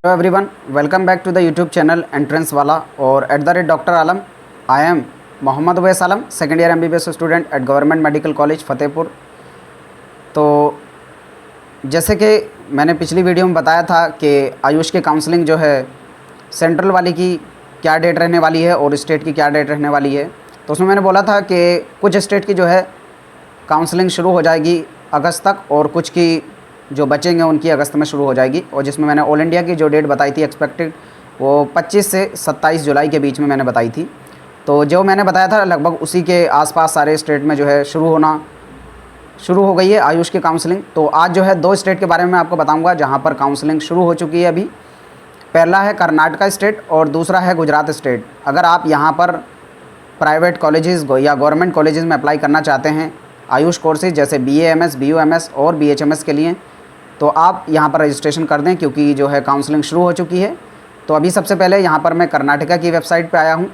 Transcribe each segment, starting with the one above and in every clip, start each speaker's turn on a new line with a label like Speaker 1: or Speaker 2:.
Speaker 1: Hello everyone, welcome back to the YouTube channel entrance वाला और @doctor Alam. I am Mohammad Uwais Alam, second year MBBS student at government medical college Fatehpur. तो जैसे कि मैंने पिछली वीडियो में बताया था कि आयुष की काउंसलिंग जो है सेंट्रल वाली की क्या डेट रहने वाली है और स्टेट की क्या डेट रहने वाली है। तो उसमें मैंने बोला था कि कुछ स्टेट की जो है काउंसलिंग शुरू हो जाएगी अगस्त तक और कुछ की जो बचेंगे उनकी अगस्त में शुरू हो जाएगी। और जिसमें मैंने ऑल इंडिया की जो डेट बताई थी एक्सपेक्टेड, वो 25 से 27 जुलाई के बीच में मैंने बताई थी। तो जो मैंने बताया था लगभग उसी के आसपास सारे स्टेट में जो है शुरू हो गई है आयुष की काउंसलिंग। तो आज जो है 2 स्टेट के बारे में मैं आपको बताऊंगा जहां पर काउंसलिंग शुरू हो चुकी है अभी। पहला है कर्नाटका स्टेट और दूसरा है गुजरात स्टेट। अगर आप यहां पर प्राइवेट कॉलेजेस या गवर्नमेंट कॉलेजेस में अप्लाई करना चाहते हैं आयुष कोर्सेज जैसे BAMS, BUMS और BHMS के लिए, तो आप यहाँ पर रजिस्ट्रेशन कर दें क्योंकि जो है काउंसलिंग शुरू हो चुकी है। तो अभी सबसे पहले यहाँ पर मैं कर्नाटका की वेबसाइट पे आया हूँ।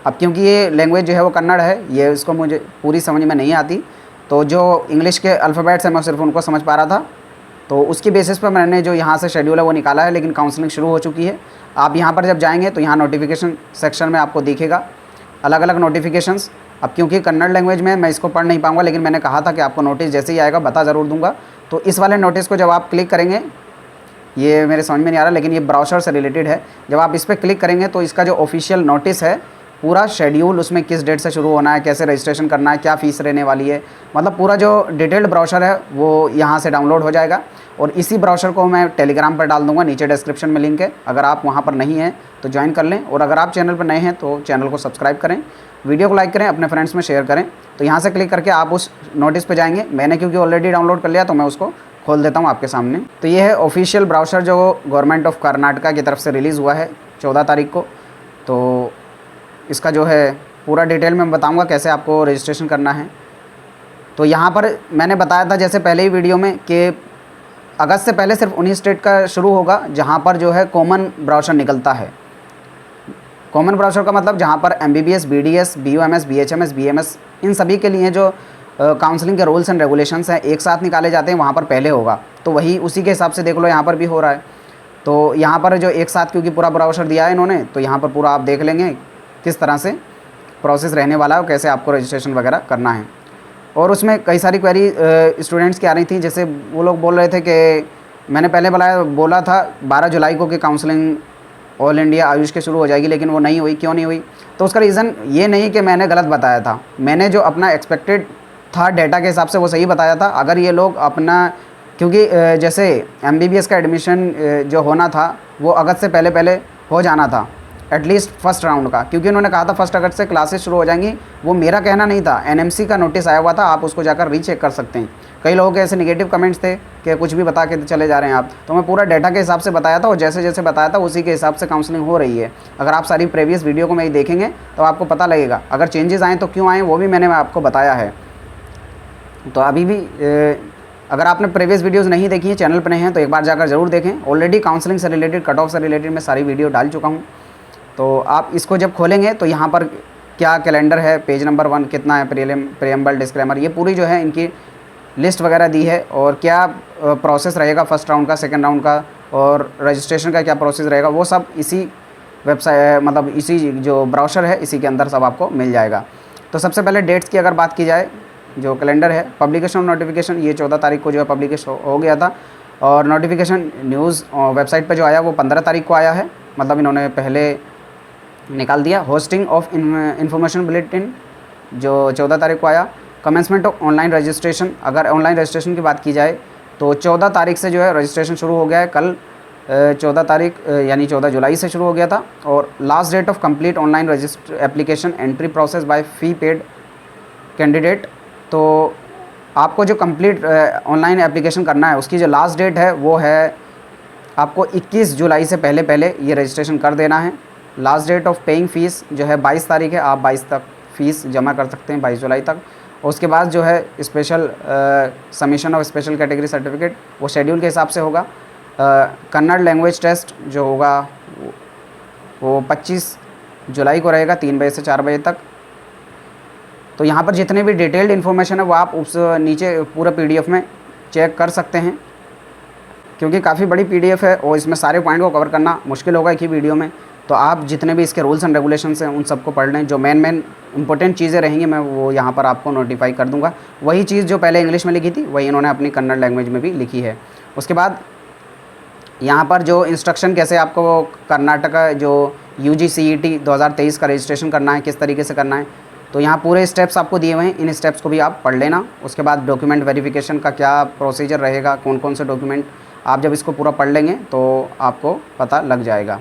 Speaker 1: अब क्योंकि ये लैंग्वेज जो है वो कन्नड़ है, ये इसको मुझे पूरी समझ में नहीं आती, तो जो इंग्लिश के अल्फ़ाबेट्स हैं मैं सिर्फ उनको समझ पा रहा था। तो उसकी बेसिस पर मैंने जो यहाँ से शेड्यूल है वो निकाला है, लेकिन काउंसलिंग शुरू हो चुकी है। आप यहाँ पर जब जाएँगे तो यहाँ नोटिफिकेशन सेक्शन में आपको दिखेगा अलग अलग नोटिफिकेशंस। अब क्योंकि कन्नड़ लैंग्वेज में मैं इसको पढ़ नहीं पाऊँगा, लेकिन मैंने कहा था कि आपको नोटिस जैसे ही आएगा बता ज़रूर दूंगा। तो इस वाले नोटिस को जब आप क्लिक करेंगे, ये मेरे समझ में नहीं आ रहा लेकिन ये ब्राउज़र से रिलेटेड है, जब आप इस पर क्लिक करेंगे तो इसका जो ऑफिशियल नोटिस है पूरा शेड्यूल, उसमें किस डेट से शुरू होना है, कैसे रजिस्ट्रेशन करना है, क्या फ़ीस रहने वाली है, मतलब पूरा जो डिटेल्ड ब्राउज़र है वो यहाँ से डाउनलोड हो जाएगा। और इसी ब्राउज़र को मैं टेलीग्राम पर डाल दूँगा, नीचे डिस्क्रिप्शन में लिंक है। अगर आप वहाँ पर नहीं हैं तो ज्वाइन कर लें, और अगर आप चैनल पर नए हैं तो चैनल को सब्सक्राइब करें, वीडियो को लाइक करें, अपने फ्रेंड्स में शेयर करें। तो यहाँ से क्लिक करके आप उस नोटिस पे जाएंगे। मैंने क्योंकि ऑलरेडी डाउनलोड कर लिया तो मैं उसको खोल देता हूँ आपके सामने। तो ये है ऑफिशियल ब्राउज़र जो गवर्नमेंट ऑफ कर्नाटका की तरफ से रिलीज़ हुआ है 14 तारीख को। तो इसका जो है पूरा डिटेल में बताऊँगा कैसे आपको रजिस्ट्रेशन करना है। तो यहाँ पर मैंने बताया था जैसे पहले ही वीडियो में कि अगस्त से पहले सिर्फ उन्हीं स्टेट का शुरू होगा जहाँ पर जो है कॉमन ब्राउज़र निकलता है। कॉमन ब्राउज़र का मतलब जहाँ पर MBBS, BDS, BUMS, BHMS, BMS इन सभी के लिए जो काउंसलिंग के रूल्स एंड रेगुलेशंस हैं एक साथ निकाले जाते हैं, वहाँ पर पहले होगा। तो वही उसी के हिसाब से देख लो यहाँ पर भी हो रहा है। तो यहाँ पर जो एक साथ क्योंकि पूरा ब्राउज़र दिया है इन्होंने, तो यहाँ पर पूरा आप देख लेंगे किस तरह से प्रोसेस रहने वाला है और कैसे आपको रजिस्ट्रेशन वगैरह करना है। और उसमें कई सारी क्वेरी स्टूडेंट्स की आ रही थी, जैसे वो लोग बोल रहे थे कि मैंने पहले बोला था 12 जुलाई को कि काउंसलिंग ऑल इंडिया आयुष के शुरू हो जाएगी, लेकिन वो नहीं हुई। क्यों नहीं हुई? तो उसका रीज़न ये नहीं कि मैंने गलत बताया था, मैंने जो अपना एक्सपेक्टेड था डेटा के हिसाब से वो सही बताया था। अगर ये लोग अपना, क्योंकि जैसे MBBS का एडमिशन जो होना था वो अगस्त से पहले हो जाना था, एटलीस्ट फर्स्ट राउंड का, क्योंकि उन्होंने कहा था 1 अगस्त से क्लासेस शुरू हो जाएंगी। वो मेरा कहना नहीं था, NMC का नोटिस आया हुआ था, आप उसको जाकर रीचेक कर सकते हैं। कई लोगों के ऐसे नेगेटिव कमेंट्स थे कि कुछ भी बता के चले जा रहे हैं आप, तो मैं पूरा डेटा के हिसाब से बताया था और जैसे जैसे बताया था उसी के हिसाब से काउंसलिंग हो रही है। अगर आप सारी प्रीवियस वीडियो को मेरी देखेंगे तो आपको पता लगेगा, अगर चेंजेस आएँ तो क्यों आएँ वो भी मैंने आपको बताया है। तो अभी भी अगर आपने प्रीवियस वीडियोज़ नहीं देखी हैं, चैनल पर नहीं हैं, तो एक बार जाकर ज़रूर देखें। ऑलरेडी काउंसलिंग से रिलेटेड, कट ऑफ से रिलेटेड मैं सारी वीडियो डाल चुका हूँ। तो आप इसको जब खोलेंगे तो यहाँ पर क्या कैलेंडर है, पेज नंबर 1 कितना है, प्रीएम्बल, डिस्क्लेमर, ये पूरी जो है इनकी लिस्ट वगैरह दी है। और क्या प्रोसेस रहेगा फर्स्ट राउंड का, सेकंड राउंड का, और रजिस्ट्रेशन का क्या प्रोसेस रहेगा, वो सब इसी वेबसाइट, मतलब इसी जो ब्राउज़र है इसी के अंदर सब आपको मिल जाएगा। तो सबसे पहले डेट्स की अगर बात की जाए, जो कैलेंडर है, पब्लिकेशन नोटिफिकेशन ये 14 तारीख को जो है पब्लिश हो गया था। और नोटिफिकेशन न्यूज़ वेबसाइट पर जो आया वो 15 तारीख को आया है, मतलब इन्होंने पहले निकाल दिया। होस्टिंग ऑफ इन्फॉर्मेशन बुलेटिन जो 14 तारीख को आया। कमेंसमेंट ऑफ ऑनलाइन रजिस्ट्रेशन, अगर ऑनलाइन रजिस्ट्रेशन की बात की जाए तो 14 तारीख से जो है रजिस्ट्रेशन शुरू हो गया है। कल 14 तारीख यानी 14 जुलाई से शुरू हो गया था। और last date of complete online register application entry process by fee paid candidate. तो आपको जो कंप्लीट ऑनलाइन एप्लीकेशन करना है उसकी जो लास्ट डेट है वो है आपको 21 जुलाई से पहले ये रजिस्ट्रेशन कर देना है। Last date of paying fees जो है 22 तारीख है, आप 22 तक फ़ीस जमा कर सकते हैं, 22 जुलाई तक। और उसके बाद जो है special submission of special category certificate वो शेड्यूल के हिसाब से होगा। कन्नड़ लैंग्वेज टेस्ट जो होगा वो 25 जुलाई को रहेगा, 3 बजे से 4 बजे तक। तो यहाँ पर जितने भी डिटेल्ड इन्फॉर्मेशन है वो आप उस नीचे पूरा PDF में चेक कर सकते हैं। क्योंकि काफ़ी बड़ी पीडीएफ है और इसमें सारे पॉइंट को कवर करना मुश्किल होगा एक ही वीडियो में। तो आप जितने भी इसके रूल्स एंड रेगुलेशंस हैं उन सबको पढ़ लें। जो मेन इंपॉर्टेंट चीज़ें रहेंगी मैं वो यहाँ पर आपको नोटिफाई कर दूँगा। वही चीज़ जो पहले इंग्लिश में लिखी थी वही इन्होंने अपनी कन्नड़ लैंग्वेज में भी लिखी है। उसके बाद यहाँ पर जो इंस्ट्रक्शन कैसे आपको कर्नाटका जो UG CET 2023 का रजिस्ट्रेशन करना है, किस तरीके से करना है, तो यहाँ पूरे स्टेप्स आपको दिए हुए हैं। इन स्टेप्स को भी आप पढ़ लेना। उसके बाद डॉक्यूमेंट वेरिफिकेशन का क्या प्रोसीजर रहेगा, कौन कौन से डॉक्यूमेंट, आप जब इसको पूरा पढ़ लेंगे तो आपको पता लग जाएगा।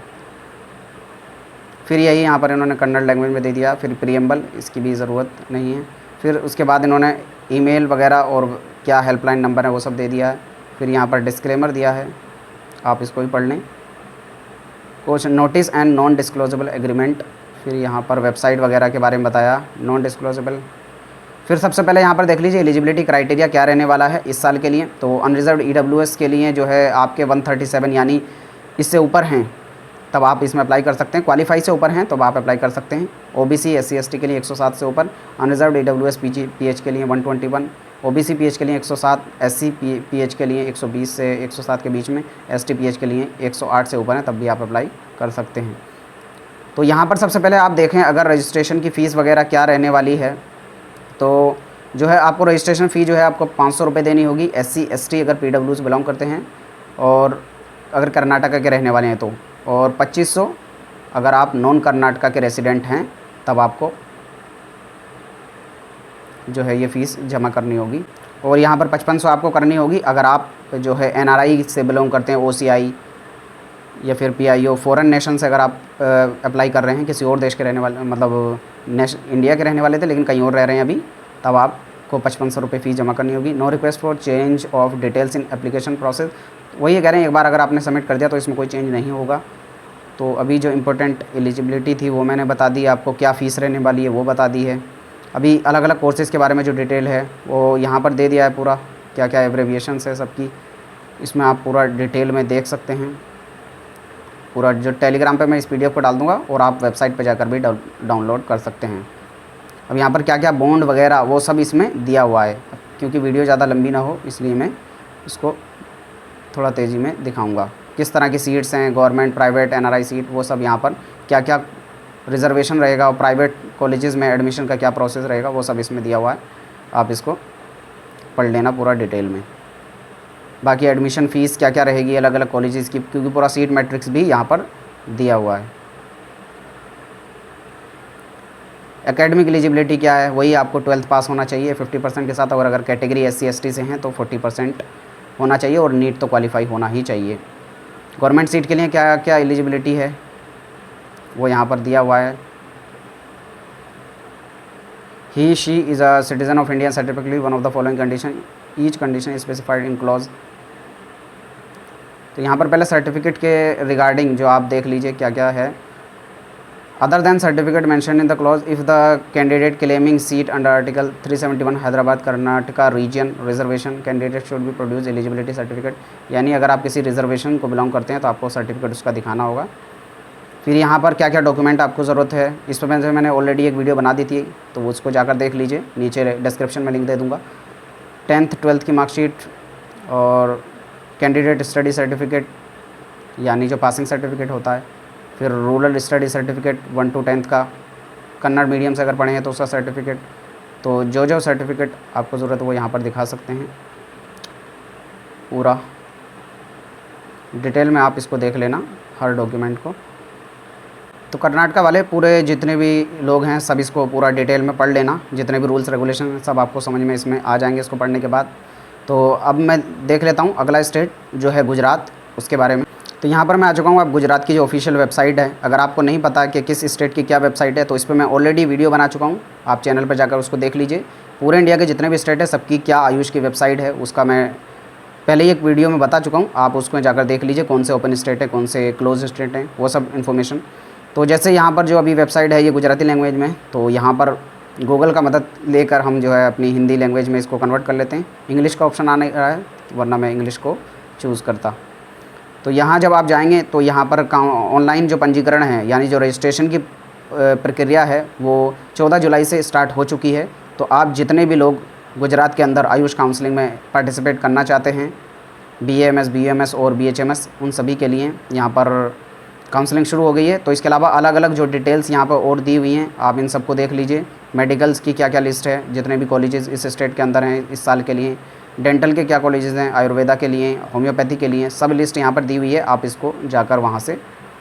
Speaker 1: फिर यही यहाँ पर इन्होंने कन्नड़ लैंग्वेज में दे दिया। फिर प्रीएम्बल, इसकी भी ज़रूरत नहीं है। फिर उसके बाद इन्होंने ईमेल वगैरह और क्या हेल्पलाइन नंबर है वो सब दे दिया है। फिर यहाँ पर डिस्क्लेमर दिया है, आप इसको भी पढ़ लें। कुछ नोटिस एंड नॉन डिस्क्लोजेबल एग्रीमेंट, फिर यहाँ पर वेबसाइट वगैरह के बारे में बताया, नॉन डिस्क्लोजेबल। फिर सबसे पहले यहाँ पर देख लीजिए एलिजिबिलिटी क्राइटेरिया क्या रहने वाला है इस साल के लिए। तो अनरिजर्व्ड EWS के लिए जो है आपके 137 यानी इससे ऊपर हैं तब आप इसमें अप्लाई कर सकते हैं। क्वालिफाई से ऊपर हैं तो आप अप्लाई कर सकते हैं। OBC SC ST के लिए 107 से ऊपर, अनरिजर्व्ड EWS PH के लिए 121, OBC PH के लिए 107, SC PH के लिए 120 से 107 के बीच में, ST PH के लिए 108 से ऊपर है तब भी आप अप्लाई कर सकते हैं। तो यहाँ पर सबसे पहले आप देखें अगर रजिस्ट्रेशन की फ़ीस वगैरह क्या रहने वाली है, तो जो है आपको रजिस्ट्रेशन फ़ी जो है आपको 500 रुपये देनी होगी। SC ST अगर PW से बिलोंग करते हैं और अगर कर्नाटका के रहने वाले हैं तो, और 2500 अगर आप नॉन कर्नाटका के रेसिडेंट हैं तब आपको जो है ये फ़ीस जमा करनी होगी। और यहाँ पर 5500 आपको करनी होगी अगर आप जो है NRI से बिलोंग करते हैं, OCI या फिर PIO, फ़ॉरेन नेशन से अगर आप अप्लाई कर रहे हैं, किसी और देश के रहने वाले, मतलब इंडिया के रहने वाले थे लेकिन कहीं और रह रहे हैं अभी, तब आपको 5500 रुपये फ़ीस जमा करनी होगी। No request for change of details in application process, वही कह रहे हैं एक बार अगर आपने सबमिट कर दिया तो इसमें कोई चेंज नहीं होगा। तो अभी जो इम्पोर्टेंट एलिजिबिलिटी थी वो मैंने बता दी, आपको क्या फ़ीस रहने वाली है वो बता दी है। अभी अलग अलग कोर्सेज़ के बारे में जो डिटेल है वो यहाँ पर दे दिया है, पूरा क्या क्या एब्रेविएशंस है सबकी, इसमें आप पूरा डिटेल में देख सकते हैं। पूरा जो टेलीग्राम पे मैं इस PDF को डाल दूँगा और आप वेबसाइट पे जाकर भी डाउनलोड कर सकते हैं। अब यहाँ पर क्या क्या बॉन्ड वगैरह वो सब इसमें दिया हुआ है। क्योंकि वीडियो ज़्यादा लंबी ना हो इसलिए मैं इसको थोड़ा तेज़ी में दिखाऊंगा। किस तरह की सीट्स हैं, गवर्नमेंट, प्राइवेट, NRI सीट, वो सब यहाँ पर क्या क्या रिजर्वेशन रहेगा और प्राइवेट कॉलेजेस में एडमिशन का क्या प्रोसेस रहेगा वो सब इसमें दिया हुआ है। आप इसको पढ़ लेना पूरा डिटेल में। बाकी एडमिशन फ़ीस क्या क्या रहेगी अलग अलग कॉलेजेस की, क्योंकि पूरा सीट मैट्रिक्स भी यहाँ पर दिया हुआ है। एकेडमिक एलिजिबिलिटी क्या है, वही आपको 12th पास होना चाहिए 50% के साथ, और अगर कैटेगरी SC ST से हैं तो 40% होना चाहिए, और नीट तो क्वालिफाई होना ही चाहिए। गवर्नमेंट सीट के लिए क्या क्या एलिजिबिलिटी है वो यहाँ पर दिया हुआ है। He she is a citizen of India certificately one of the following condition, each condition specified in clause. तो यहाँ पर पहले सर्टिफिकेट के रिगार्डिंग जो आप देख लीजिए क्या क्या है। Other than certificate mention in the clause if the candidate claiming seat under article 371 Hyderabad Karnataka region reservation candidate should be produce eligibility certificate, यानी अगर आप किसी रिजर्वेशन को बिलोंग करते हैं तो आपको सर्टिफिकेट उसका दिखाना होगा। फिर यहाँ पर क्या क्या डॉक्यूमेंट आपको ज़रूरत है, इस पर मैंने ऑलरेडी एक वीडियो बना दी थी तो उसको जाकर देख लीजिए, नीचे डिस्क्रिप्शन में लिंक दे दूँगा। 10th 12th की मार्कशीट और कैंडिडेट स्टडी सर्टिफिकेट यानी जो पासिंग सर्टिफिकेट होता है। फिर rural study certificate 1 to 10th का, कन्नड़ मीडियम से अगर पढ़े हैं तो उसका सर्टिफिकेट। तो जो जो सर्टिफिकेट आपको ज़रूरत है वो यहाँ पर दिखा सकते हैं। पूरा डिटेल में आप इसको देख लेना हर डॉक्यूमेंट को। तो कर्नाटका वाले पूरे जितने भी लोग हैं सब इसको पूरा डिटेल में पढ़ लेना, जितने भी रूल्स रेगुलेशन सब आपको समझ में इसमें आ जाएंगे इसको पढ़ने के बाद। तो अब मैं देख लेता हूँ अगला स्टेट जो है गुजरात, उसके बारे में। तो यहाँ पर मैं आ चुका हूँ। अब गुजरात की जो ऑफिशियल वेबसाइट है, अगर आपको नहीं पता कि किस स्टेट की क्या वेबसाइट है तो इस पर मैं ऑलरेडी वीडियो बना चुका हूँ, आप चैनल पर जाकर उसको देख लीजिए। पूरे इंडिया के जितने भी स्टेट है सबकी क्या आयुष की वेबसाइट है उसका मैं पहले ही एक वीडियो में बता चुका हूँ, आप उसको जाकर देख लीजिए कौन से ओपन स्टेट है, कौन से क्लोज स्टेट हैं, वो सब इन्फॉर्मेशन। तो जैसे यहाँ पर जो अभी वेबसाइट है ये गुजराती लैंग्वेज में, तो यहाँ पर गूगल का मदद लेकर हम जो है अपनी हिंदी लैंग्वेज में इसको कन्वर्ट कर लेते हैं। इंग्लिश का ऑप्शन आने रहा है वरना मैं इंग्लिश को चूज़ करता। तो यहाँ जब आप जाएंगे तो यहाँ पर ऑनलाइन जो पंजीकरण है यानी जो रजिस्ट्रेशन की प्रक्रिया है वो 14 जुलाई से स्टार्ट हो चुकी है। तो आप जितने भी लोग गुजरात के अंदर आयुष काउंसलिंग में पार्टिसिपेट करना चाहते हैं BAMS, BUMS और BHMS, उन सभी के लिए यहाँ पर काउंसलिंग शुरू हो गई है। तो इसके अलावा अलग अलग जो डिटेल्स यहाँ पर और दी हुई हैं, आप इन सबको देख लीजिए। मेडिकल्स की क्या क्या लिस्ट है, जितने भी कॉलेजेस इस स्टेट के अंदर हैं इस साल के लिए, डेंटल के क्या कॉलेजेस हैं, आयुर्वेदा के लिए, होम्योपैथी के लिए, सब लिस्ट यहाँ पर दी हुई है। आप इसको जाकर वहाँ से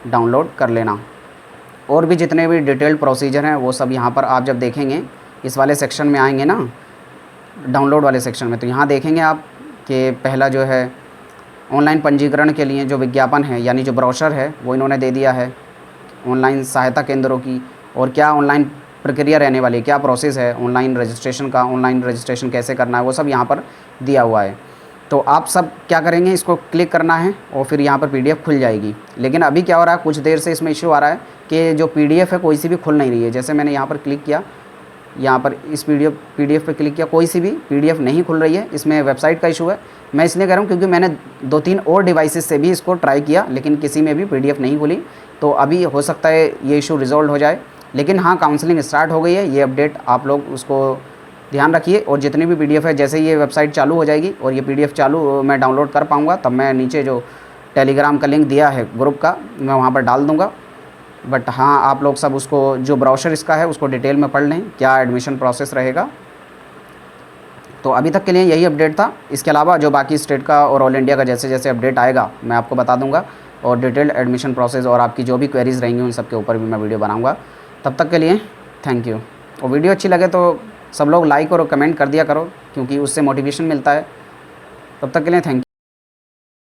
Speaker 1: डाउनलोड कर लेना। और भी जितने भी डिटेल्ड प्रोसीजर हैं वो सब यहाँ पर आप जब देखेंगे, इस वाले सेक्शन में आएंगे ना, डाउनलोड वाले सेक्शन में, तो यहाँ देखेंगे आप कि पहला जो है ऑनलाइन पंजीकरण के लिए जो विज्ञापन है, यानी जो ब्रोशर है वो इन्होंने दे दिया है ऑनलाइन सहायता केंद्रों की, और क्या ऑनलाइन प्रक्रिया रहने वाली है, क्या प्रोसेस है ऑनलाइन रजिस्ट्रेशन का, ऑनलाइन रजिस्ट्रेशन कैसे करना है, वो सब यहाँ पर दिया हुआ है। तो आप सब क्या करेंगे, इसको क्लिक करना है और फिर यहाँ पर PDF खुल जाएगी। लेकिन अभी क्या हो रहा है, कुछ देर से इसमें इश्यू आ रहा है कि जो PDF है कोई सी भी खुल नहीं रही है। जैसे मैंने यहाँ पर क्लिक किया, यहाँ पर इस PDF पे क्लिक किया, कोई सी भी PDF नहीं खुल रही है। इसमें वेबसाइट का इशू है। मैं इसलिए कह रहा हूँ क्योंकि मैंने 2-3 और डिवाइसेस से भी इसको ट्राई किया, लेकिन किसी में भी PDF नहीं खुली। तो अभी हो सकता है ये इशू रिजॉल्व हो जाए। लेकिन हाँ, काउंसलिंग स्टार्ट हो गई है, ये अपडेट आप लोग उसको ध्यान रखिए। और जितनी भी PDF है, जैसे ये वेबसाइट चालू हो जाएगी और ये PDF चालू मैं डाउनलोड कर पाऊँगा, तब मैं नीचे जो टेलीग्राम का लिंक दिया है ग्रुप का, मैं वहाँ पर डाल दूँगा। बट हाँ, आप लोग सब उसको, जो ब्राउशर इसका है उसको डिटेल में पढ़ लें, क्या एडमिशन प्रोसेस रहेगा। तो अभी तक के लिए यही अपडेट था। इसके अलावा जो बाकी स्टेट का और ऑल इंडिया का जैसे जैसे अपडेट आएगा मैं आपको बता दूंगा, और डिटेल्ड एडमिशन प्रोसेस और आपकी जो भी क्वेरीज़ रहेंगी उन सब के ऊपर भी मैं वीडियो बनाऊंगा। तब तक के लिए थैंक यू। और वीडियो अच्छी लगे तो सब लोग लाइक और कमेंट कर दिया करो, क्योंकि उससे मोटिवेशन मिलता है। तब तक के लिए थैंक यू।